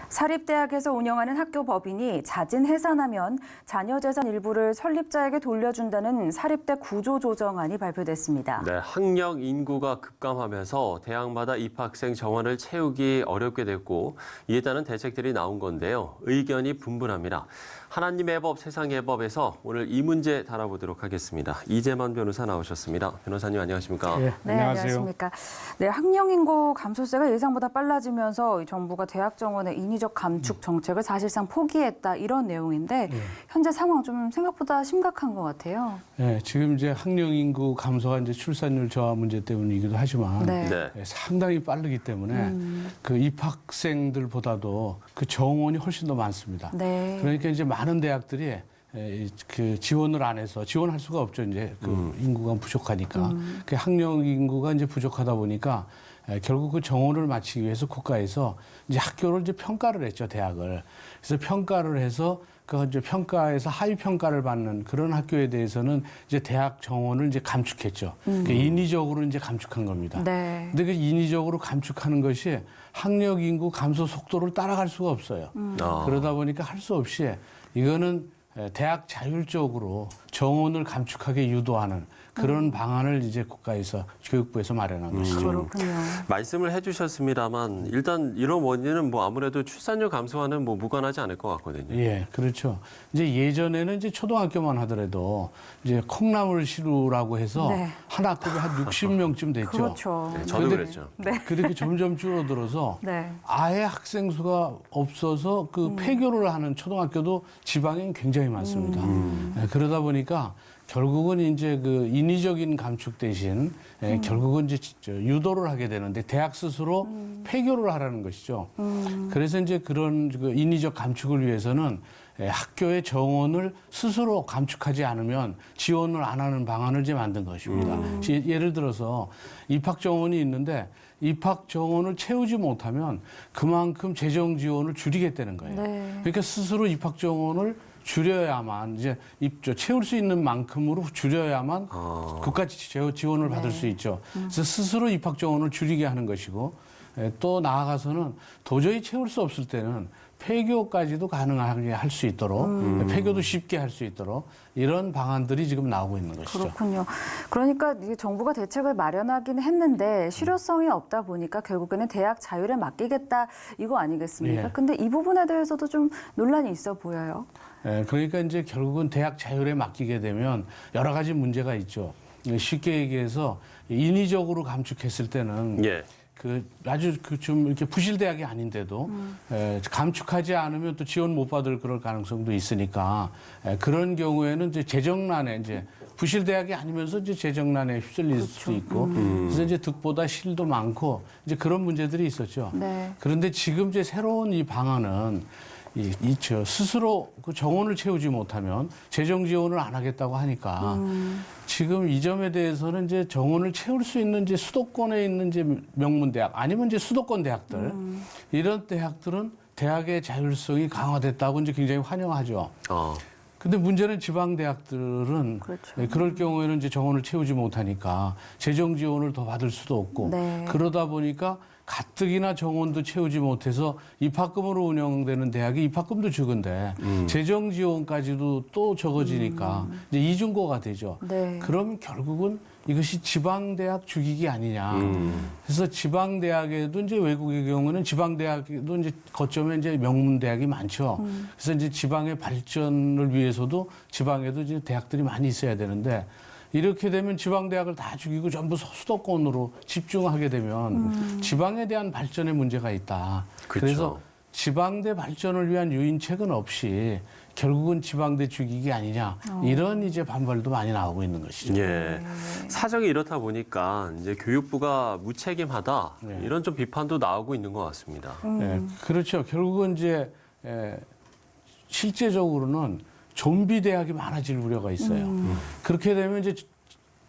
사립대학에서 운영하는 학교 법인이 자진 해산하면 자녀 재산 일부를 설립자에게 돌려준다는 사립대 구조조정안이 발표됐습니다. 네, 학령 인구가 급감하면서 대학마다 입학생 정원을 채우기 어렵게 됐고 이에 따른 대책들이 나온 건데요. 의견이 분분합니다. 하나님의 법, 세상의 법에서 오늘 이 문제 다뤄보도록 하겠습니다. 이재만 변호사 나오셨습니다. 변호사님 안녕하십니까? 네, 안녕하십니까. 네, 학령 인구 감소세가 예상보다 빨라지면서 정부가 대학 정원의 인위적 감축 정책을 사실상 포기했다 이런 내용인데 현재 상황 좀 생각보다 심각한 것 같아요. 네, 지금 이제 학령 인구 감소가 이제 출산율 저하 문제 때문이기도 하지만 네. 상당히 빠르기 때문에 그 입학생들보다도 그 정원이 훨씬 더 많습니다. 네. 그러니까 이제 많은 대학들이 그 지원을 안 해서 지원할 수가 없죠. 이제 그 인구가 부족하니까. 그 학령 인구가 이제 부족하다 보니까 결국 그 정원을 마치기 위해서 국가에서 이제 학교를 이제 평가를 했죠, 대학을. 그래서 평가를 해서 그 이제 평가에서 하위 평가를 받는 그런 학교에 대해서는 이제 대학 정원을 이제 감축했죠. 그러니까 인위적으로 이제 감축한 겁니다. 네. 근데 그 인위적으로 감축하는 것이 학령 인구 감소 속도를 따라갈 수가 없어요. 그러다 보니까 할 수 없이 이거는 대학 자율적으로 정원을 감축하게 유도하는 그런 방안을 이제 국가에서 교육부에서 마련한 것이죠. 그렇군요. 말씀을 해주셨습니다만 일단 이런 원인은 뭐 아무래도 출산율 감소와는 뭐 무관하지 않을 것 같거든요. 예, 그렇죠. 이제 예전에는 이제 초등학교만 하더라도 이제 콩나물 시루라고 해서 네. 한 학급에 한 60명쯤 됐죠. 그렇죠. 네, 저도 근데 그랬죠. 그렇게 점점 줄어들어서 네. 아예 학생 수가 없어서 그 폐교를 하는 초등학교도 지방엔 굉장히 많습니다. 그러다 보니까 결국은 이제 그 인위적인 감축 대신 결국은 이제 유도를 하게 되는데 대학 스스로 폐교를 하라는 것이죠. 그래서 이제 그런 그 인위적 감축을 위해서는 학교의 정원을 스스로 감축하지 않으면 지원을 안 하는 방안을 이제 만든 것입니다. 예를 들어서 입학 정원이 있는데 입학 정원을 채우지 못하면 그만큼 재정 지원을 줄이겠다는 거예요. 네. 그러니까 스스로 입학 정원을 줄여야만 이제 채울 수 있는 만큼으로 줄여야만 국가 지원을 받을 수 있죠. 그래서 스스로 입학 정원을 줄이게 하는 것이고 또 나아가서는 도저히 채울 수 없을 때는 폐교까지도 가능하게 할 수 있도록 폐교도 쉽게 할 수 있도록 이런 방안들이 지금 나오고 있는 것이죠. 그렇군요. 그러니까 이게 정부가 대책을 마련하긴 했는데 실효성이 없다 보니까 결국에는 대학 자율에 맡기겠다 이거 아니겠습니까? 예. 근데 이 부분에 대해서도 좀 논란이 있어 보여요. 그러니까 이제 결국은 대학 자율에 맡기게 되면 여러 가지 문제가 있죠. 쉽게 얘기해서 인위적으로 감축했을 때는 예. 그 아주 그 좀 이렇게 부실 대학이 아닌데도 감축하지 않으면 또 지원 못 받을 그럴 가능성도 있으니까 그런 경우에는 이제 재정난에 이제 부실 대학이 아니면서 이제 재정난에 휩쓸릴 수도 있고 그래서 이제 득보다 실도 많고 이제 그런 문제들이 있었죠. 네. 그런데 지금 이제 새로운 이 방안은 저 스스로 그 정원을 채우지 못하면 재정 지원을 안 하겠다고 하니까 지금 이 점에 대해서는 이제 정원을 채울 수 있는 이제 수도권에 있는 이제 명문 대학 아니면 이제 수도권 대학들 이런 대학들은 대학의 자율성이 강화됐다고 이제 굉장히 환영하죠. 근데 문제는 지방 대학들은 그렇죠. 그럴 경우에는 이제 정원을 채우지 못하니까 재정 지원을 더 받을 수도 없고 네. 그러다 보니까 가뜩이나 정원도 채우지 못해서 입학금으로 운영되는 대학이 입학금도 적은데 재정 지원까지도 또 적어지니까 이제 이중고가 되죠. 네. 그럼 결국은 이것이 지방 대학 죽이기 아니냐. 그래서 지방 대학에도 이제 외국의 경우는 지방 대학도 이제 거점에 이제 명문 대학이 많죠. 그래서 이제 지방의 발전을 위해서도 지방에도 이제 대학들이 많이 있어야 되는데 이렇게 되면 지방 대학을 다 죽이고 전부 수도권으로 집중하게 되면 지방에 대한 발전에 문제가 있다. 그렇죠. 그래서 지방대 발전을 위한 유인책은 없이 결국은 지방대 죽이기 아니냐 이런 이제 반발도 많이 나오고 있는 것이죠. 예. 사정이 이렇다 보니까 이제 교육부가 무책임하다 이런 좀 비판도 나오고 있는 것 같습니다. 그렇죠. 결국은 이제 실제적으로는 좀비 대학이 많아질 우려가 있어요. 그렇게 되면 이제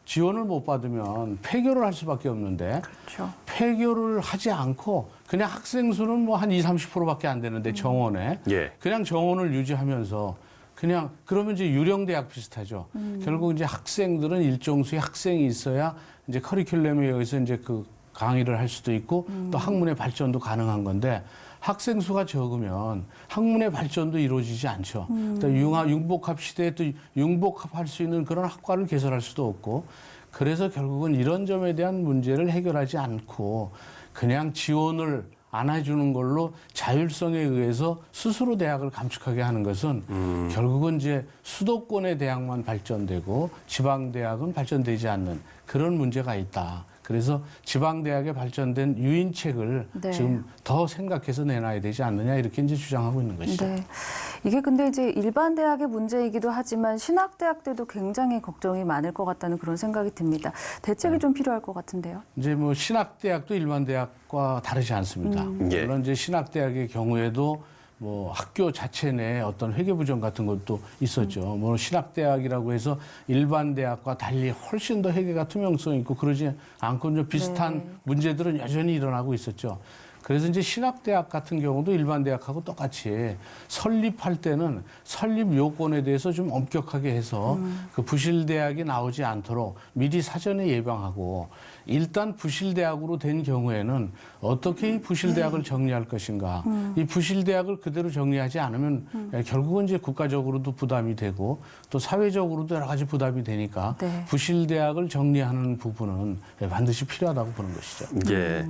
지원을 못 받으면 폐교를 할 수밖에 없는데 그렇죠. 폐교를 하지 않고 그냥 학생 수는 뭐 한 20-30%밖에 안 되는데 정원에 예. 그냥 정원을 유지하면서 그냥 그러면 이제 유령 대학 비슷하죠. 결국 이제 학생들은 일정 수의 학생이 있어야 이제 커리큘럼에 의해서 이제 그 강의를 할 수도 있고 또 학문의 발전도 가능한 건데 학생 수가 적으면 학문의 발전도 이루어지지 않죠. 또 융복합 시대에 또 융복합할 수 있는 그런 학과를 개설할 수도 없고, 그래서 결국은 이런 점에 대한 문제를 해결하지 않고 그냥 지원을 안 해주는 걸로 자율성에 의해서 스스로 대학을 감축하게 하는 것은 결국은 이제 수도권의 대학만 발전되고 지방 대학은 발전되지 않는 그런 문제가 있다. 그래서 지방대학에 발전된 유인책을 네. 지금 더 생각해서 내놔야 되지 않느냐 이렇게 이제 주장하고 있는 것이죠. 네. 이게 근데 이제 일반 대학의 문제이기도 하지만 신학대학들도 굉장히 걱정이 많을 것 같다는 그런 생각이 듭니다. 대책이 좀 필요할 것 같은데요. 이제 뭐 신학대학도 일반 대학과 다르지 않습니다. 예. 물론 이제 신학대학의 경우에도 뭐 학교 자체 내에 어떤 회계부정 같은 것도 있었죠. 뭐 신학대학이라고 해서 일반 대학과 달리 훨씬 더 회계가 투명성 있고 그러지 않고 좀 비슷한 네. 문제들은 여전히 일어나고 있었죠. 그래서 이제 신학대학 같은 경우도 일반 대학하고 똑같이 설립할 때는 설립 요건에 대해서 좀 엄격하게 해서 그 부실대학이 나오지 않도록 미리 사전에 예방하고 일단 부실대학으로 된 경우에는 어떻게 이 부실대학을 정리할 것인가. 이 부실대학을 그대로 정리하지 않으면 결국은 이제 국가적으로도 부담이 되고 또 사회적으로도 여러 가지 부담이 되니까 네. 부실대학을 정리하는 부분은 반드시 필요하다고 보는 것이죠. 예.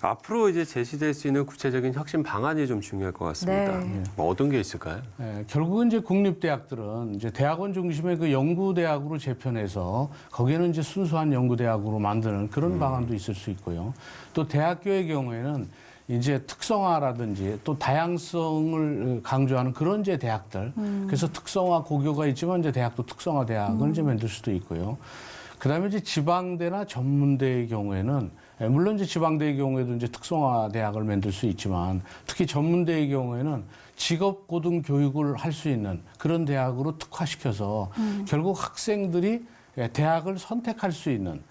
앞으로 이제 제시될 수 있는 구체적인 혁신 방안이 좀 중요할 것 같습니다. 네. 뭐 어떤 게 있을까요? 결국은 이제 국립대학들은 이제 대학원 중심의 그 연구대학으로 재편해서 거기에는 이제 순수한 연구대학으로 만드는 그런 방안도 있을 수 있고요. 또 대학교의 경우에는 이제 특성화라든지 또 다양성을 강조하는 그런 이제 대학들. 그래서 특성화 고교가 있지만 이제 대학도 특성화 대학을 이제 만들 수도 있고요. 그다음에 이제 지방대나 전문대의 경우에는 물론 이제 지방대의 경우에도 이제 특성화 대학을 만들 수 있지만 특히 전문대의 경우에는 직업 고등 교육을 할 수 있는 그런 대학으로 특화시켜서 결국 학생들이 대학을 선택할 수 있는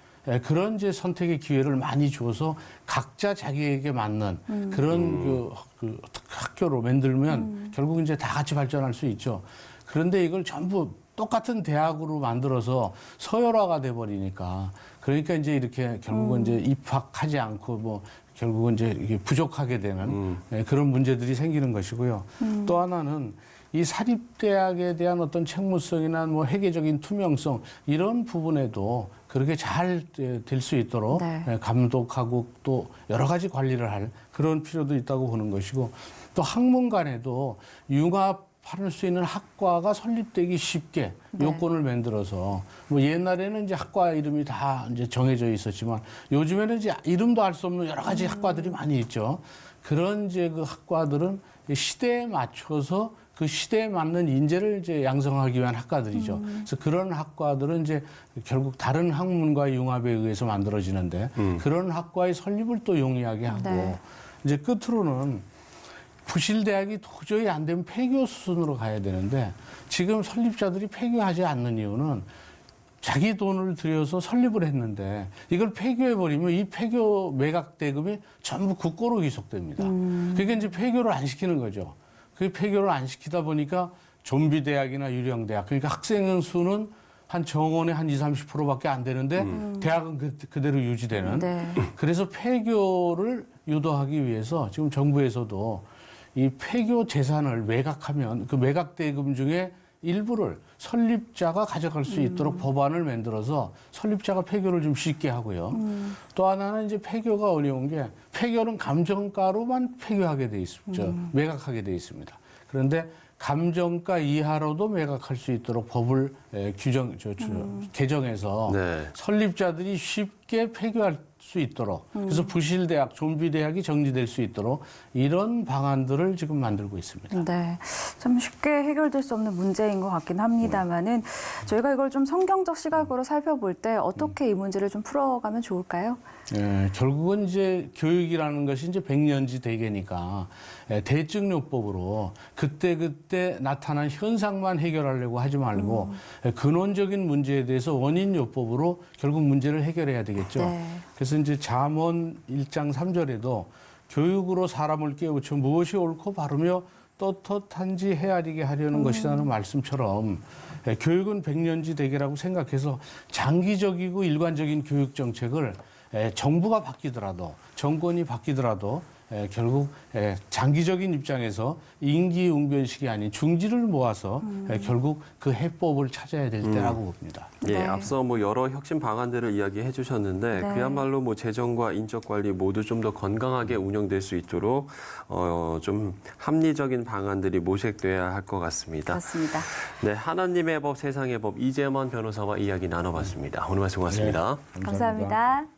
그런 이제 선택의 기회를 많이 줘서 각자 자기에게 맞는 그런 그 학교로 만들면 결국 이제 다 같이 발전할 수 있죠. 그런데 이걸 전부 똑같은 대학으로 만들어서 서열화가 돼 버리니까 그러니까 이제 이렇게 결국은 이제 입학하지 않고 뭐 결국은 이제 이게 부족하게 되는 그런 문제들이 생기는 것이고요. 또 하나는 이 사립대학에 대한 어떤 책무성이나 뭐 회계적인 투명성 이런 부분에도 그렇게 잘 될 수 있도록 네. 감독하고 또 여러 가지 관리를 할 그런 필요도 있다고 보는 것이고 또 학문 간에도 융합할 수 있는 학과가 설립되기 쉽게 네. 요건을 만들어서 뭐 옛날에는 이제 학과 이름이 다 이제 정해져 있었지만 요즘에는 이제 이름도 알 수 없는 여러 가지 학과들이 많이 있죠. 그런 이제 그 학과들은 시대에 맞춰서 그 시대에 맞는 인재를 이제 양성하기 위한 학과들이죠. 그래서 그런 학과들은 이제 결국 다른 학문과 융합에 의해서 만들어지는데 그런 학과의 설립을 또 용이하게 하고 네. 이제 끝으로는 부실대학이 도저히 안 되면 폐교 수순으로 가야 되는데 지금 설립자들이 폐교하지 않는 이유는 자기 돈을 들여서 설립을 했는데 이걸 폐교해버리면 이 폐교 매각 대금이 전부 국고로 귀속됩니다. 그러니까 이제 폐교를 안 시키는 거죠. 그 폐교를 안 시키다 보니까 좀비대학이나 유령대학 그러니까 학생 수는 한 정원의 한 20, 30%밖에 안 되는데 대학은 그대로 유지되는 네. 그래서 폐교를 유도하기 위해서 지금 정부에서도 이 폐교 재산을 매각하면 그 매각 대금 중에 일부를 설립자가 가져갈 수 있도록 법안을 만들어서 설립자가 폐교를 좀 쉽게 하고요. 또 하나는 이제 폐교가 어려운 게 폐교는 감정가로만 폐교하게 돼 있죠. 매각하게 돼 있습니다. 그런데 감정가 이하로도 매각할 수 있도록 법을 개정해서 네. 설립자들이 쉽게 폐교할 수 있도록 그래서 부실대학, 좀비대학이 정리될 수 있도록 이런 방안들을 지금 만들고 있습니다. 네, 참 쉽게 해결될 수 없는 문제인 것 같긴 합니다만은 저희가 이걸 좀 성경적 시각으로 살펴볼 때 어떻게 이 문제를 좀 풀어가면 좋을까요? 결국은 이제 교육이라는 것이 이제 백년지 대계니까 대증요법으로 그때 나타난 현상만 해결하려고 하지 말고 근원적인 문제에 대해서 원인요법으로 결국 문제를 해결해야 되겠죠. 네. 그래서 이제 잠언 1장 3절에도 교육으로 사람을 깨우쳐 무엇이 옳고 바르며 떳떳한지 헤아리게 하려는 것이라는 말씀처럼 교육은 백년지 대계라고 생각해서 장기적이고 일관적인 교육 정책을 정부가 바뀌더라도 정권이 바뀌더라도 결국 장기적인 입장에서 임기응변식이 아닌 중지를 모아서 결국 그 해법을 찾아야 될 때라고 봅니다. 예, 네. 앞서 뭐 여러 혁신 방안들을 이야기해 주셨는데 네. 그야말로 뭐 재정과 인적 관리 모두 좀 더 건강하게 운영될 수 있도록 좀 합리적인 방안들이 모색돼야 할 것 같습니다. 그렇습니다. 네, 하나님의 법 세상의 법 이재만 변호사와 이야기 나눠봤습니다. 오늘 말씀 고맙습니다. 네, 감사합니다.